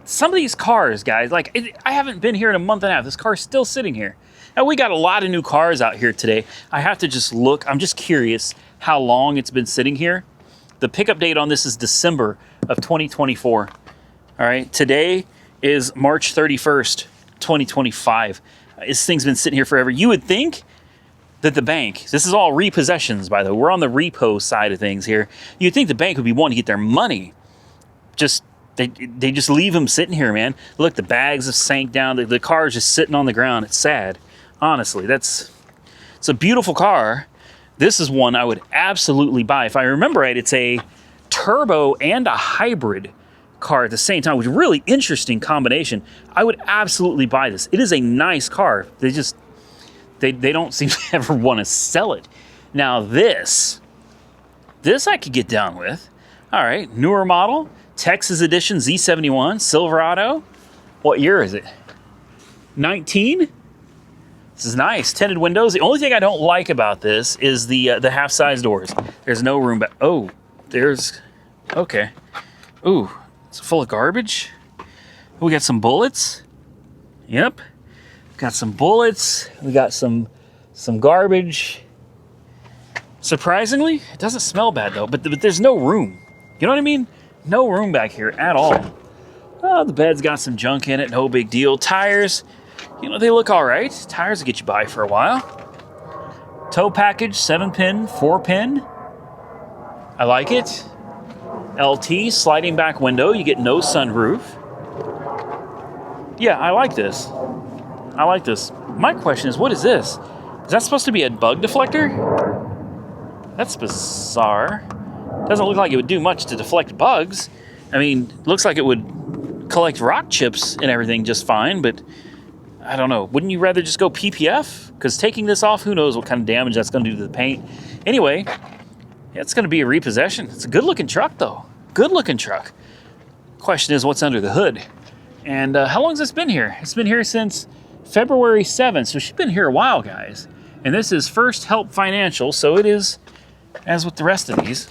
some of these cars, guys, like I haven't been here in a month and a half. This car's still sitting here. Now, we got a lot of new cars out here today. I have to just look. I'm just curious how long it's been sitting here. The pickup date on this is December of 2024. All right, today is March 31st, 2025. This thing's been sitting here forever. You would think that the bank, this is all repossessions, by the way. We're on the repo side of things here. You'd think the bank would be wanting to get their money. They just leave them sitting here, man. Look, the bags have sank down. The car's just sitting on the ground. It's sad. Honestly, it's a beautiful car. This is one I would absolutely buy. If I remember right, it's a turbo and a hybrid car at the same time, which is a really interesting combination. I would absolutely buy this. It is a nice car. They don't seem to ever want to sell it. Now this I could get down with. All right, newer model, Texas Edition Z71 Silverado. What year is it? 19? This is nice, tinted windows. The only thing I don't like about this is the half-size doors. There's no room back. Oh, okay. Ooh, it's full of garbage. We got some bullets. Yep, got some bullets. We got some garbage. Surprisingly, it doesn't smell bad though, but there's no room. You know what I mean? No room back here at all. Oh, the bed's got some junk in it, no big deal. Tires, you know, they look all right. Tires will get you by for a while. Tow package, 7-pin, 4-pin. I like it. LT, sliding back window. You get no sunroof. Yeah, I like this. I like this. My question is, what is this? Is that supposed to be a bug deflector? That's bizarre. Doesn't look like it would do much to deflect bugs. I mean, looks like it would collect rock chips and everything just fine, but I don't know. Wouldn't you rather just go PPF? Because taking this off, who knows what kind of damage that's going to do to the paint. Anyway, it's going to be a repossession. It's a good-looking truck, though. Good-looking truck. Question is, what's under the hood? And how long has this been here? It's been here since February 7th, so she's been here a while, guys. And this is First Help Financial, so it is, as with the rest of these,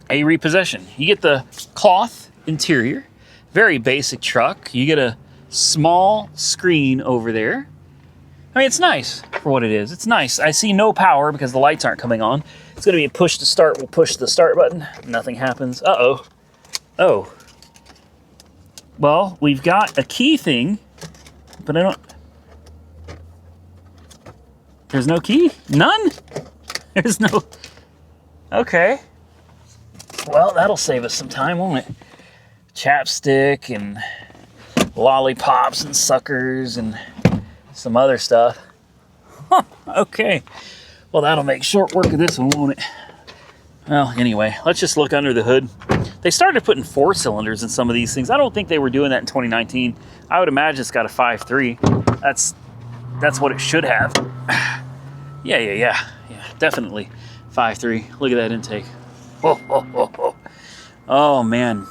a repossession. You get the cloth interior, very basic truck. You get a small screen over there. I mean, it's nice for what it is. It's nice. I see no power because the lights aren't coming on. It's going to be a push to start. We'll push the start button. Nothing happens. Uh-oh. Oh. Well, we've got a key thing, but I don't... There's no key? None? There's no... Okay. Well, that'll save us some time, won't it? Chapstick and lollipops and suckers and some other stuff. Huh, okay. Well, that'll make short work of this one, won't it? Well, anyway, let's just look under the hood. They started putting 4 cylinders in some of these things. I don't think they were doing that in 2019. I would imagine it's got a 5.3. That's what it should have. Yeah, definitely 5.3. Look at that intake. Oh, man.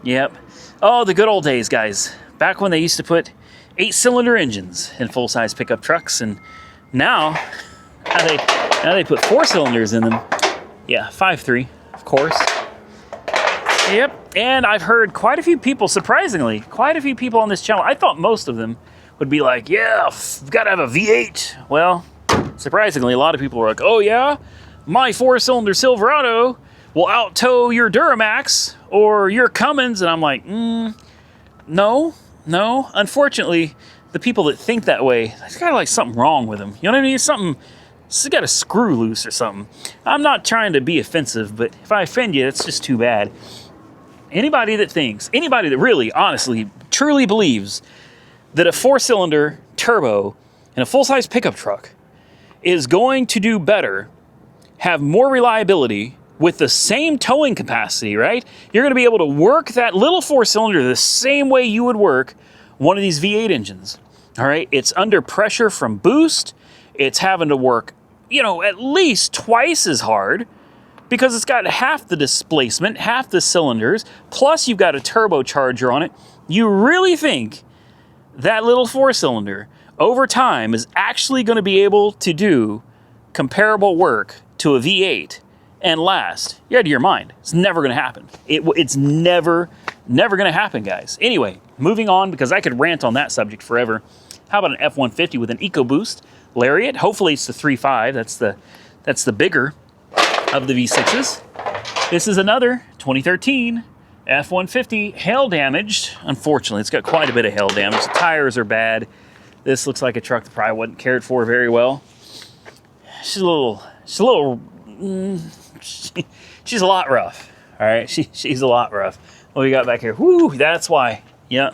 Yep. Oh, the good old days, guys. Back when they used to put 8-cylinder engines in full-size pickup trucks, and now they put 4 cylinders in them. Yeah, 5.3, of course. Yep, and I've heard quite a few people, surprisingly, quite a few people on this channel, I thought most of them would be like, yeah, we've got to have a V8. Well, surprisingly, a lot of people were like, oh yeah, my 4-cylinder Silverado will out-tow your Duramax or your Cummins, and I'm like, no. Unfortunately, the people that think that way, there's kind of like something wrong with them. You know what I mean? It's got a screw loose or something. I'm not trying to be offensive, but if I offend you, it's just too bad. Anybody that really, honestly, truly believes that a 4-cylinder turbo in a full-size pickup truck is going to do better, have more reliability with the same towing capacity, right? You're going to be able to work that little 4-cylinder the same way you would work one of these V8 engines, all right? It's under pressure from boost. It's having to work, at least twice as hard because it's got half the displacement, half the cylinders, plus you've got a turbocharger on it. You really think that little 4-cylinder over time is actually going to be able to do comparable work to a V8 and last? You're out of your mind. It's never going to happen. It's never Never going to happen, guys. Anyway, moving on, because I could rant on that subject forever. How about an F-150 with an EcoBoost Lariat? Hopefully it's the 3.5. That's the bigger of the V6s. This is another 2013 F-150, hail damaged. Unfortunately, it's got quite a bit of hail damage. The tires are bad. This looks like a truck that probably wasn't cared for very well. She's a lot rough. All right, she's a lot rough. What we got back here? Whoo, that's why. Yeah,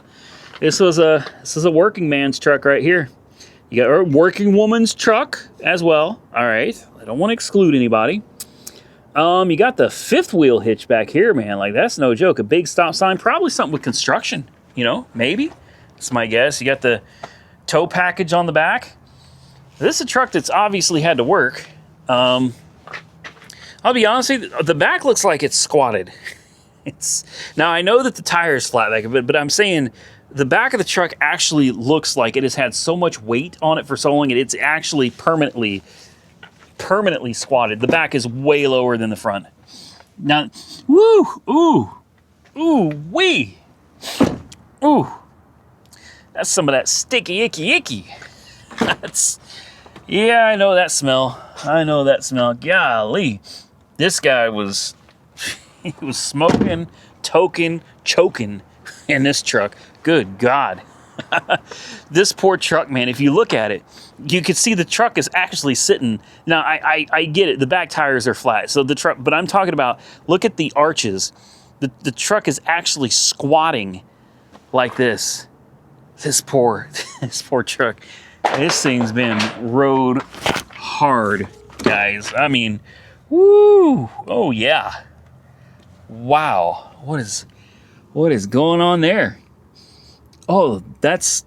this is a working man's truck right here. You got a working woman's truck as well. All right, I don't want to exclude anybody. You got the fifth wheel hitch back here, man. Like, that's no joke. A big stop sign, probably something with construction. You know, maybe. That's my guess. You got the tow package on the back. This is a truck that's obviously had to work. I'll be honest with you, the back looks like it's squatted. Now, I know that the tire is flat back, but I'm saying the back of the truck actually looks like it has had so much weight on it for so long, and it's actually permanently squatted. The back is way lower than the front. Now, wee. Ooh. That's some of that sticky, icky. Yeah, I know that smell. Golly. This guy was smoking, toking, choking in this truck. Good God. This poor truck, man, if you look at it, you can see the truck is actually sitting. Now, I get it. The back tires are flat. So the truck, but I'm talking about, look at the arches. The truck is actually squatting like this. This poor truck. This thing's been rode hard, guys. I mean, woo. Oh, yeah. Wow. What is going on there? Oh, this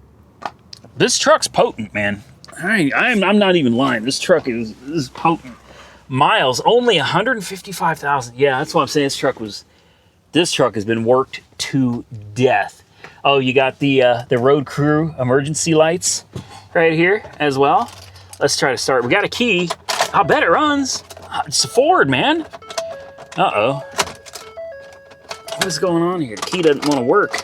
truck's potent, man. I'm not even lying. This truck is potent. Miles, only 155,000. Yeah, that's what I'm saying. This truck has been worked to death. Oh, you got the road crew emergency lights right here as well. Let's try to start. We got a key. I bet it runs. It's a Ford, man. Uh-oh. What is going on here? The key doesn't want to work.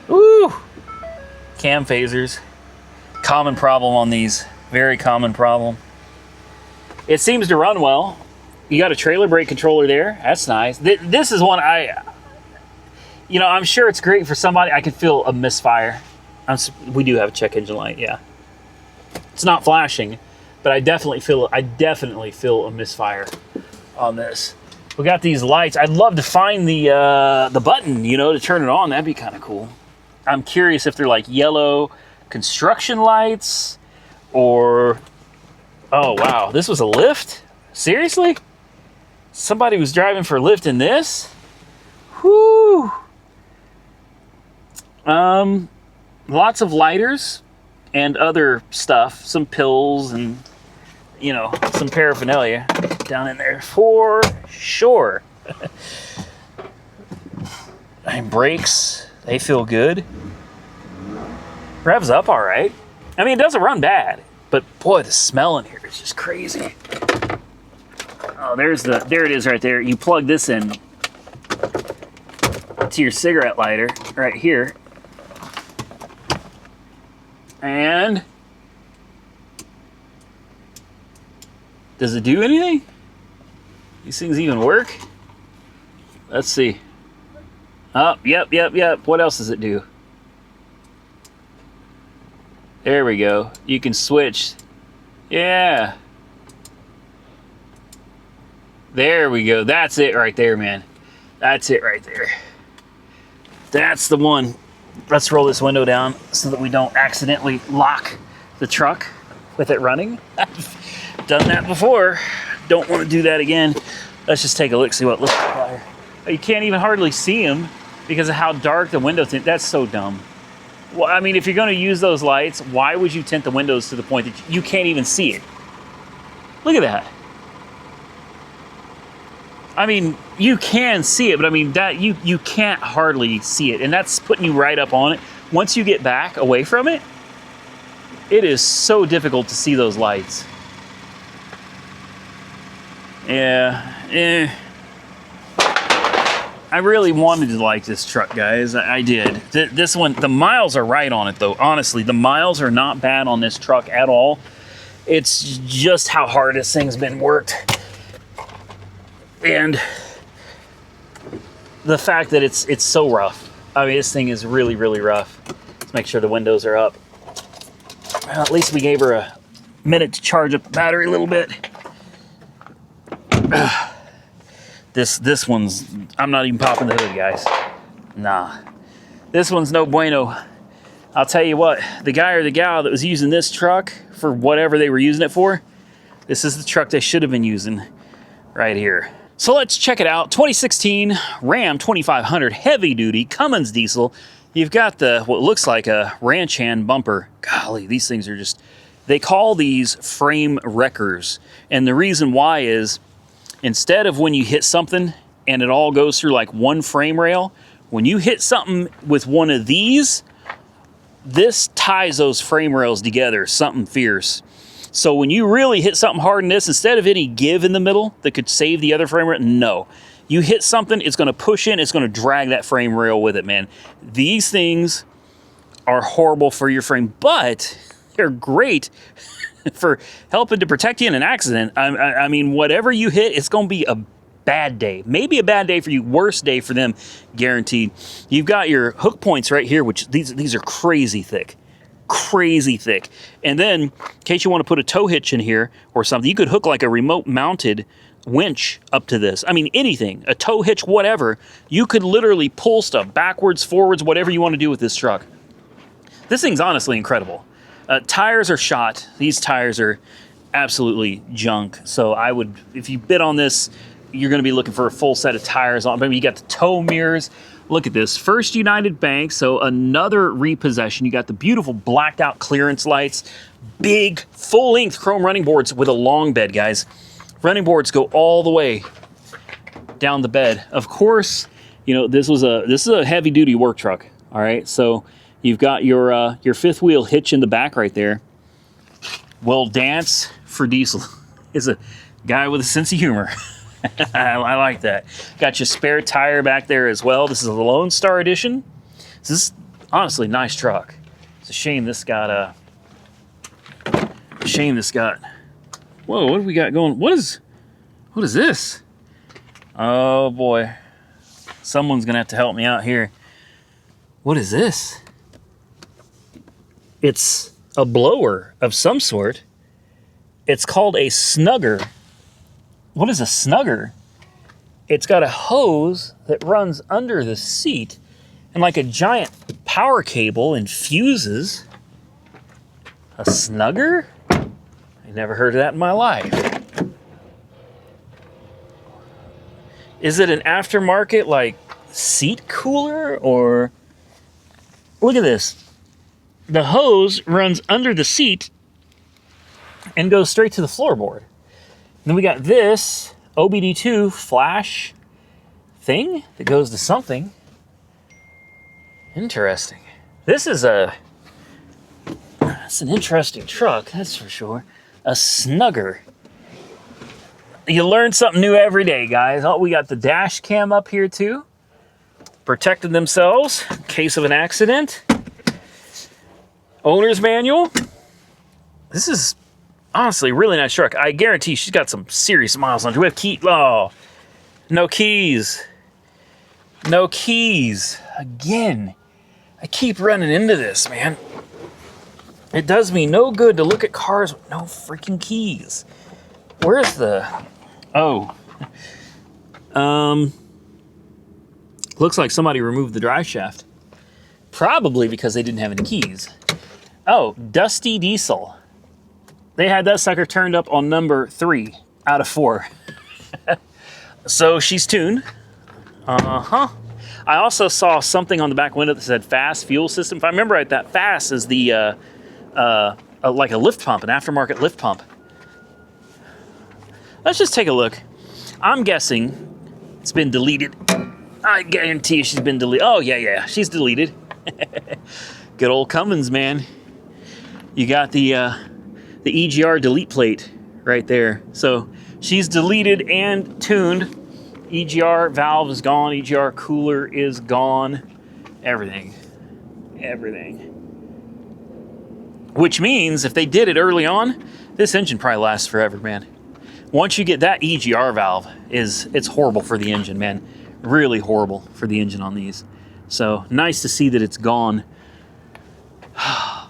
Ooh. Cam phasers. Common problem on these. Very common problem. It seems to run well. You got a trailer brake controller there. That's nice. This is one I'm sure it's great for somebody. I can feel a misfire. We do have a check engine light, yeah. It's not flashing, but I definitely feel a misfire on this. We got these lights. I'd love to find the button, to turn it on. That'd be kind of cool. I'm curious if they're like yellow construction lights or... Oh, wow. This was a lift? Seriously? Somebody was driving for a lift in this? Whew. Lots of lighters and other stuff. Some pills and, some paraphernalia down in there for sure. And brakes, they feel good. Revs up all right. I mean, it doesn't run bad, but boy, the smell in here is just crazy. Oh, there it is right there. You plug this in to your cigarette lighter right here. And does it do anything? These things even work? Let's see. Oh, yep. What else does it do? There we go. You can switch. Yeah. There we go. That's it right there, man. That's it right there. That's the one. Let's roll this window down so that we don't accidentally lock the truck with it running. I've done that before. Don't want to do that again. Let's just take a look, see what it looks like. You can't even hardly see them because of how dark the window tint. That's so dumb. Well, I mean, if you're going to use those lights, why would you tint the windows to the point that you can't even see it? Look at that. I mean, you can see it, but I mean, that you can't hardly see it, and that's putting you right up on it. Once you get back away from it, it is so difficult to see those lights. Yeah, I really wanted to like this truck, guys. I did. This one, the miles are right on it, though. Honestly, the miles are not bad on this truck at all. It's just how hard this thing's been worked. And the fact that it's so rough. I mean, this thing is really, really rough. Let's make sure the windows are up. Well, at least we gave her a minute to charge up the battery a little bit. This one's, I'm not even popping the hood, guys. Nah. This one's no bueno. I'll tell you what, the guy or the gal that was using this truck for whatever they were using it for, this is the truck they should have been using right here. So let's check it out. 2016 Ram 2500 heavy duty Cummins diesel. You've got the, what looks like a ranch hand bumper. Golly, these things are just, they call these frame wreckers. And the reason why is, instead of when you hit something and it all goes through like one frame rail, when you hit something with one of these, this ties those frame rails together, something fierce. So when you really hit something hard in this, instead of any give in the middle that could save the other frame rail, no. You hit something, it's gonna push in, it's gonna drag that frame rail with it, man. These things are horrible for your frame, but they're great for helping to protect you in an accident. I mean, whatever you hit, it's gonna be a bad day. Maybe a bad day for you, worst day for them, guaranteed. You've got your hook points right here, which these are crazy thick. Crazy thick. And then, in case you want to put a tow hitch in here or something, you could hook like a remote mounted winch up to this. I mean, anything, a tow hitch, whatever. You could literally pull stuff backwards, forwards, whatever you want to do with this truck. This thing's honestly incredible. Tires are shot. These tires are absolutely junk. So I would, if you bid on this, you're going to be looking for a full set of tires on. Maybe you got the tow mirrors. Look at this, First United Bank, so another repossession. You got the beautiful blacked out clearance lights, big full length chrome running boards with a long bed, guys. Running boards go all the way down the bed. Of course, you know, this is a heavy duty work truck. All right, so you've got your fifth wheel hitch in the back right there. Will dance for diesel. Is a guy with a sense of humor. I like that. Got your spare tire back there as well. This is a Lone Star edition. This is honestly a nice truck. It's a shame this got whoa, what do we got going? What is this? Oh boy. Someone's gonna have to help me out here. What is this? It's a blower of some sort. It's called a snugger. What is a snugger? It's got a hose that runs under the seat and like a giant power cable and fuses. A snugger? I never heard of that in my life. Is it an aftermarket like seat cooler or? Look at this. The hose runs under the seat and goes straight to the floorboard. Then we got this OBD2 flash thing that goes to something. Interesting. This is it's an interesting truck, that's for sure. A snugger. You learn something new every day, guys. Oh, we got the dash cam up here too. Protecting themselves in case of an accident. Owner's manual. This is honestly, really nice truck. I guarantee she's got some serious miles on it. We have key. Oh, no keys. No keys. Again, I keep running into this, man. It does me no good to look at cars with no freaking keys. Where's the... Oh. Looks like somebody removed the drive shaft. Probably because they didn't have any keys. Oh, Dusty Diesel. They had that sucker turned up on number 3 out of 4. So she's tuned. I also saw something on the back window that said fast fuel system. If I remember right, that fast is the like a lift pump, an aftermarket lift pump. Let's just take a look. I'm guessing it's been deleted. I guarantee she's been deleted. Oh yeah, she's deleted. Good old Cummins, man. You got the EGR delete plate right there. So She's deleted and tuned. EGR valve is gone. EGR cooler is gone. Everything. Which means if they did it early on, this engine probably lasts forever, man. Once you get that EGR valve, it's horrible for the engine, man. Really horrible for the engine on these. So nice to see that it's gone. I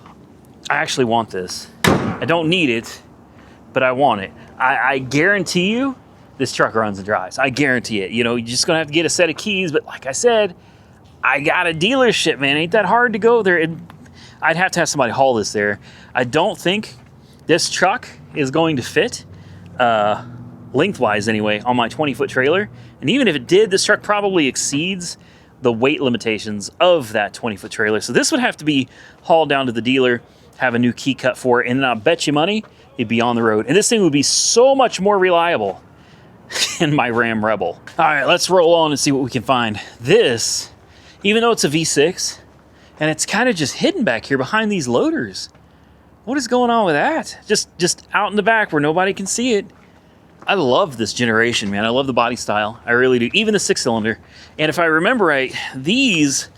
actually want this. I don't need it, but I want it. I guarantee you this truck runs and drives. I guarantee it. You know, you're just gonna have to get a set of keys, but like I said, I got a dealership, man. Ain't that hard to go there. I'd have to have somebody haul this there. I don't think this truck is going to fit, lengthwise anyway, on my 20-foot trailer. And even if it did, this truck probably exceeds the weight limitations of that 20-foot trailer. So this would have to be hauled down to the dealer, have a new key cut for it, and then I'll bet you money it'd be on the road. And this thing would be so much more reliable than my Ram Rebel. All right, let's roll on and see what we can find. This, even though it's a V6, and it's kind of just hidden back here behind these loaders. What is going on with that? Just out in the back where nobody can see it. I love this generation, man. I love the body style. I really do. Even the 6-cylinder. And if I remember right, these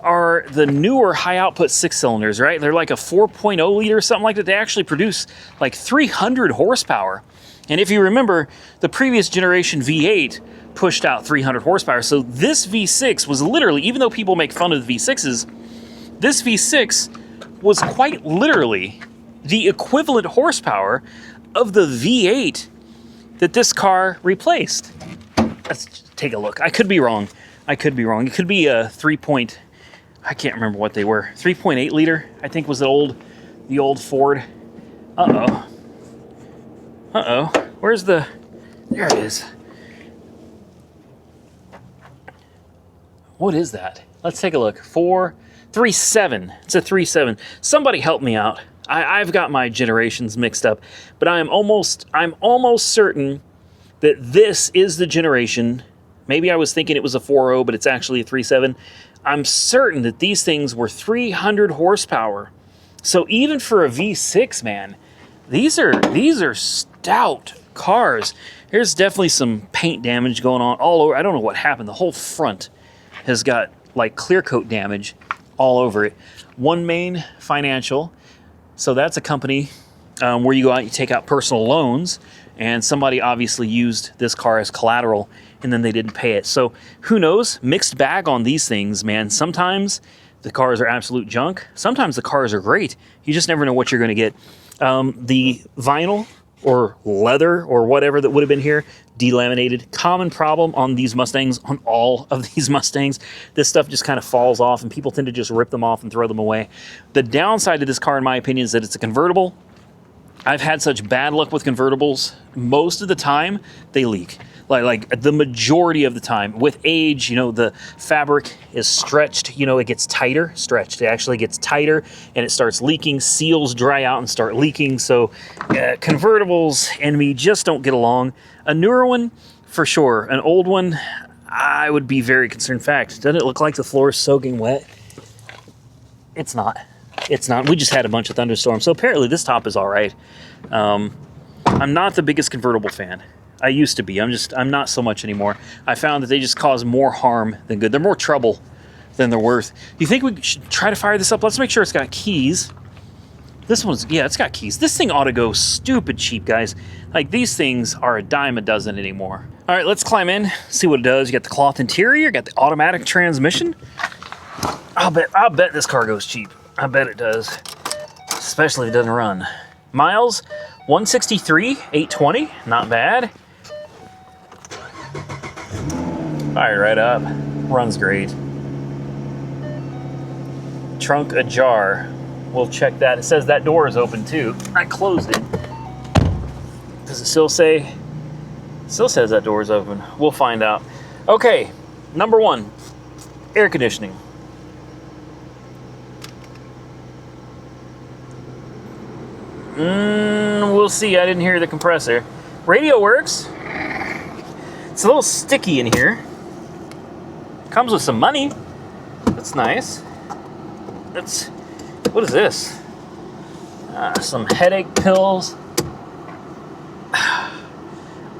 are the newer high output 6-cylinders, right? They're like a 4.0 liter or something like that. They actually produce like 300 horsepower. And if you remember, the previous generation V8 pushed out 300 horsepower. So this V6 was literally, even though people make fun of the V6s, this V6 was quite literally the equivalent horsepower of the V8 that this car replaced. Let's take a look. I could be wrong. It could be a I can't remember what they were. 3.8 liter, I think was the old Ford. Uh-oh. Where's there it is. What is that? Let's take a look. 3.7. It's a 3.7. Somebody help me out. I've got my generations mixed up, but I'm almost certain that this is the generation. Maybe I was thinking it was a 4.0, but it's actually a 3.7. I'm certain that these things were 300 horsepower. So even for a V6, man, these are stout cars. There's definitely some paint damage going on all over. I don't know what happened. The whole front has got like clear coat damage all over it. One Main Financial. So that's a company where you go out, you take out personal loans, and somebody obviously used this car as collateral, and then they didn't pay it. So who knows? Mixed bag on these things, man. Sometimes the cars are absolute junk. Sometimes the cars are great. You just never know what you're going to get. The vinyl or leather or whatever that would have been here, delaminated. Common problem on these Mustangs, on all of these Mustangs. This stuff just kind of falls off, and people tend to just rip them off and throw them away. The downside to this car, in my opinion, is that it's a convertible. I've had such bad luck with convertibles. Most of the time, they leak. Like the majority of the time. With age, you know, the fabric is stretched. You know, it gets tighter. Stretched. It actually gets tighter, and it starts leaking. Seals dry out and start leaking. So convertibles and me just don't get along. A newer one, for sure. An old one, I would be very concerned. In fact, doesn't it look like the floor is soaking wet? It's not. It's not. We just had a bunch of thunderstorms. So apparently this top is all right. I'm not the biggest convertible fan. I used to be. I'm not so much anymore. I found that they just cause more harm than good. They're more trouble than they're worth. Do you think we should try to fire this up? Let's make sure it's got keys. This one's, yeah, it's got keys. This thing ought to go stupid cheap, guys. Like, these things are a dime a dozen anymore. All right, let's climb in, see what it does. You got the cloth interior, got the automatic transmission. I'll bet this car goes cheap. I bet it does, especially if it doesn't run. Miles, 163, 820, not bad. Fire right up, runs great. Trunk ajar, we'll check that. It says that door is open too. I closed it. Does it still say? It still says that door is open. We'll find out. Okay, number one, air conditioning. We'll see. I didn't hear the compressor. Radio works. It's a little sticky in here. Comes with some money. That's nice. What is this? Some headache pills.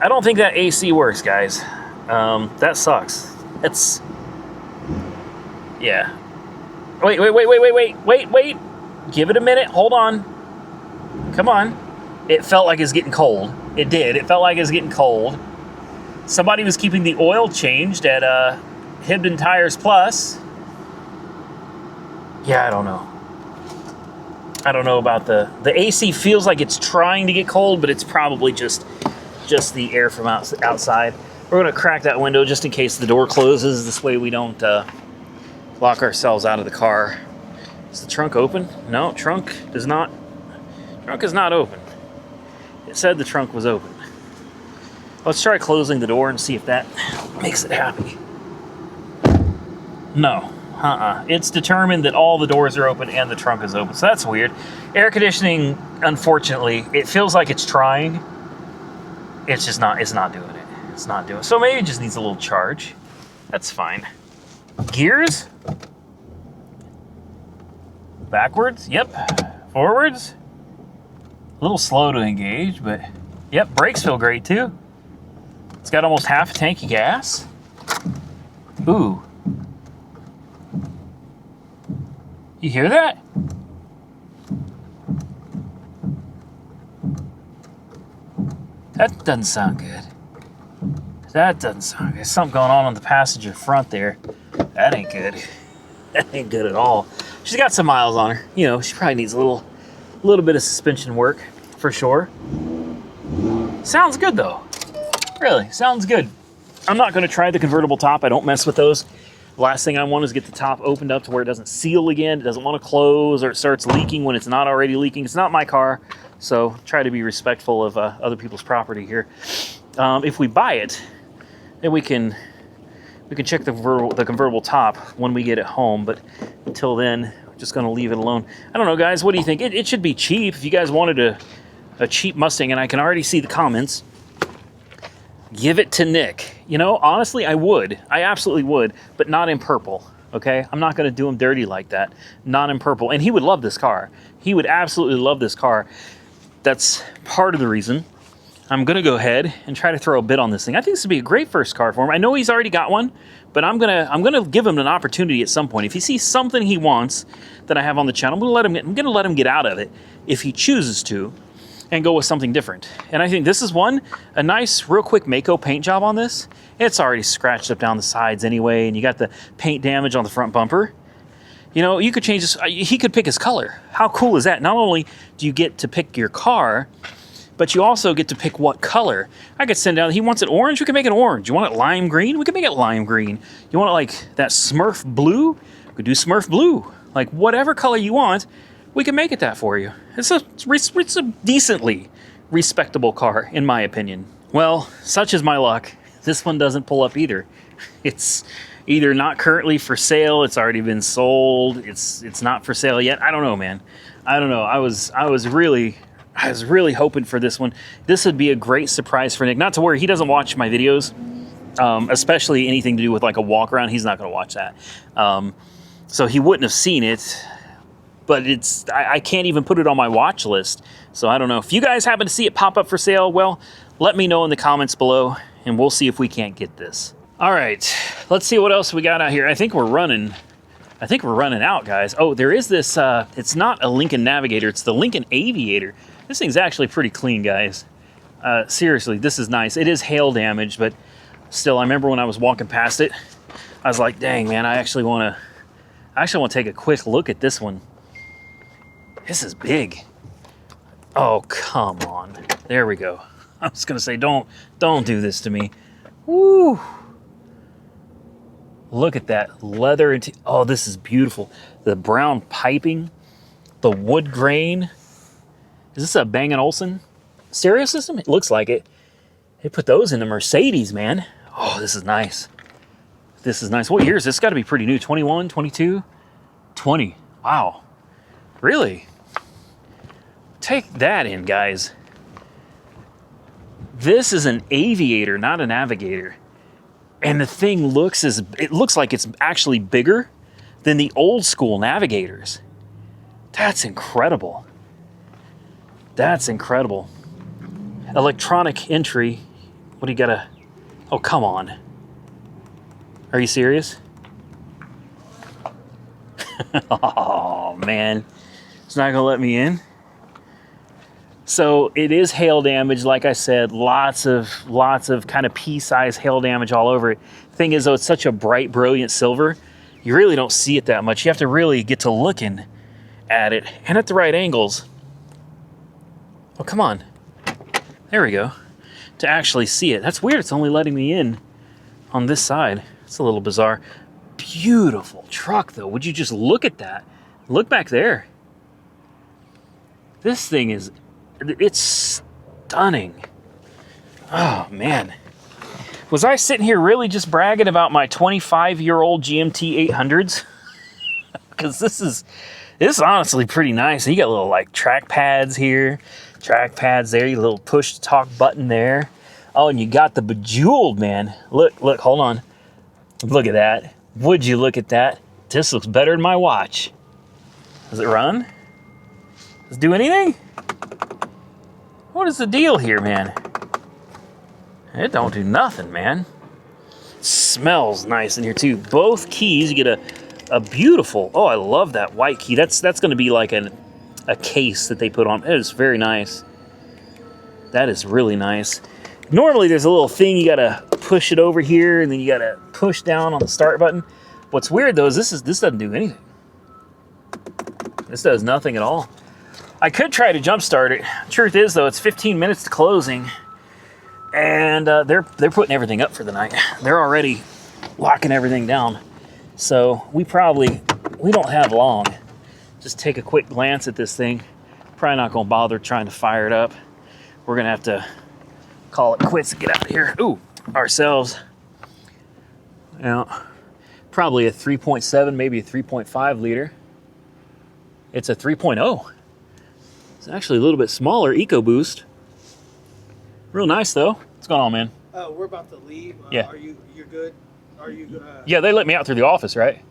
I don't think that AC works, guys. That sucks. It's... Yeah. Wait. Give it a minute. Hold on. Come on. It felt like it's getting cold. It did. It felt like it's getting cold. Somebody was keeping the oil changed at Hibden Tires Plus. Yeah, I don't know. I don't know about the AC. Feels like it's trying to get cold, but it's probably just the air from outside. We're going to crack that window just in case the door closes. This way we don't lock ourselves out of the car. Is the trunk open? No, trunk is not open. It said the trunk was open. Let's try closing the door and see if that makes it happy. No. It's determined that all the doors are open and the trunk is open. So that's weird. Air conditioning, unfortunately, it feels like it's trying. It's just not, it's not doing it. It's not doing it. So maybe it just needs a little charge. That's fine. Gears? Backwards? Yep. Forwards? A little slow to engage, but yep, brakes feel great too. It's got almost half a tank of gas. Ooh. You hear that? That doesn't sound good. That doesn't sound good. There's something going on the passenger front there. That ain't good. That ain't good at all. She's got some miles on her. You know, she probably needs a little bit of suspension work for sure. Sounds good though. Really, sounds good. I'm not going to try the convertible top. I don't mess with those. The last thing I want is get the top opened up to where it doesn't seal again. It doesn't want to close, or it starts leaking when it's not already leaking. It's not my car, so try to be respectful of other people's property here. If we buy it, then we can check the convertible top when we get it home. But until then, we're just going to leave it alone. I don't know, guys. What do you think? It should be cheap. If you guys wanted a cheap Mustang, and I can already see the comments, give it to Nick. You know, honestly, I would. I absolutely would, but not in purple, okay? I'm not going to do him dirty like that. Not in purple. And he would love this car. He would absolutely love this car. That's part of the reason I'm going to go ahead and try to throw a bid on this thing. I think this would be a great first car for him. I know he's already got one, but I'm gonna give him an opportunity at some point. If he sees something he wants that I have on the channel, I'm gonna let him get out of it if he chooses to, and go with something different. And I think this is a nice, real quick Mako paint job on this. It's already scratched up down the sides anyway, and you got the paint damage on the front bumper. You know, you could change this. He could pick his color. How cool is that? Not only do you get to pick your car, but you also get to pick what color. I could send out, he wants it orange, we can make it orange. You want it lime green? We can make it lime green. You want it like that Smurf blue? We could do Smurf blue. Like whatever color you want, we can make it that for you. It's a decently respectable car, in my opinion. Well, such is my luck. This one doesn't pull up either. It's either not currently for sale, it's already been sold, it's not for sale yet. I don't know, man. I don't know. I was really hoping for this one. This would be a great surprise for Nick. Not to worry, he doesn't watch my videos, especially anything to do with like a walk around. He's not going to watch that. So he wouldn't have seen it. But I can't even put it on my watch list. So I don't know. If you guys happen to see it pop up for sale, well, let me know in the comments below, and we'll see if we can't get this. All right, let's see what else we got out here. I think we're running out, guys. Oh, there is this, it's not a Lincoln Navigator, it's the Lincoln Aviator. This thing's actually pretty clean, guys. Seriously, this is nice. It is hail damage, but still, I remember when I was walking past it, I was like, dang, man, I actually want to take a quick look at this one. This is big. Oh, come on. There we go. I was going to say, don't do this to me. Woo! Look at that leather. Oh, this is beautiful. The brown piping, the wood grain. Is this a Bang & Olufsen stereo system? It looks like it. They put those in the Mercedes, man. Oh, this is nice. This is nice. What year is this? Got to be pretty new. 21, 22, 20. Wow. Really? Take that in, guys. This is an Aviator, not a Navigator. And the thing looks like it's actually bigger than the old school Navigators. That's incredible. That's incredible. Electronic entry. What do you gotta... Oh, come on. Are you serious? Oh, man. It's not gonna let me in. So it is hail damage, like I said, lots of kind of pea-sized hail damage all over it. Thing is, though, it's such a bright, brilliant silver, you really don't see it that much. You have to really get to looking at it, and at the right angles. Oh, come on. There we go. To actually see it. That's weird, it's only letting me in on this side. It's a little bizarre. Beautiful truck, though. Would you just look at that? Look back there. This thing is... It's stunning. Oh, man. Was I sitting here really just bragging about my 25-year-old GMT 800s? Because this is honestly pretty nice. You got little, like, track pads here, track pads there, your little push-to-talk button there. Oh, and you got the Bejeweled, man. Look, hold on. Look at that. Would you look at that? This looks better than my watch. Does it run? Does it do anything? What is the deal here, man? It don't do nothing, man. It smells nice in here, too. Both keys, you get a beautiful... Oh, I love that white key. That's going to be like a case that they put on. It is very nice. That is really nice. Normally, there's a little thing. You got to push it over here, and then you got to push down on the start button. What's weird, though, is this doesn't do anything. This does nothing at all. I could try to jump start it. Truth is, though, it's 15 minutes to closing, and they're putting everything up for the night. They're already locking everything down, so we don't have long. Just take a quick glance at this thing. Probably not going to bother trying to fire it up. We're going to have to call it quits and get out of here. Ooh, ourselves. Now, probably a 3.7, maybe a 3.5 liter. It's a 3.0. It's actually a little bit smaller, EcoBoost. Real nice, though. What's going on, man? We're about to leave. Yeah. You're good? Are you? Yeah, they let me out through the office, right?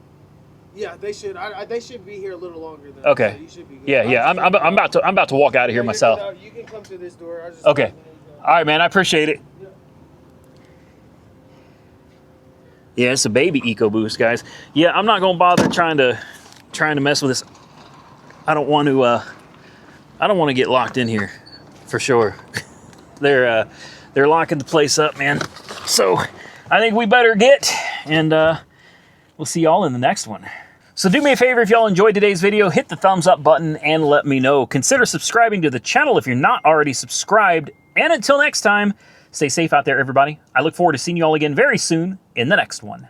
Yeah, they should. They should be here a little longer than. Okay. So you should be good. Yeah. I'm about to walk out of here myself. You can come to this door. Okay. All right, man. I appreciate it. Yeah. Yeah, it's a baby EcoBoost, guys. Yeah, I'm not gonna bother trying to mess with this. I don't want to get locked in here, for sure. They're locking the place up, man. So I think we better get, and we'll see y'all in the next one. So do me a favor, if y'all enjoyed today's video, hit the thumbs up button and let me know. Consider subscribing to the channel if you're not already subscribed. And until next time, stay safe out there, everybody. I look forward to seeing you all again very soon in the next one.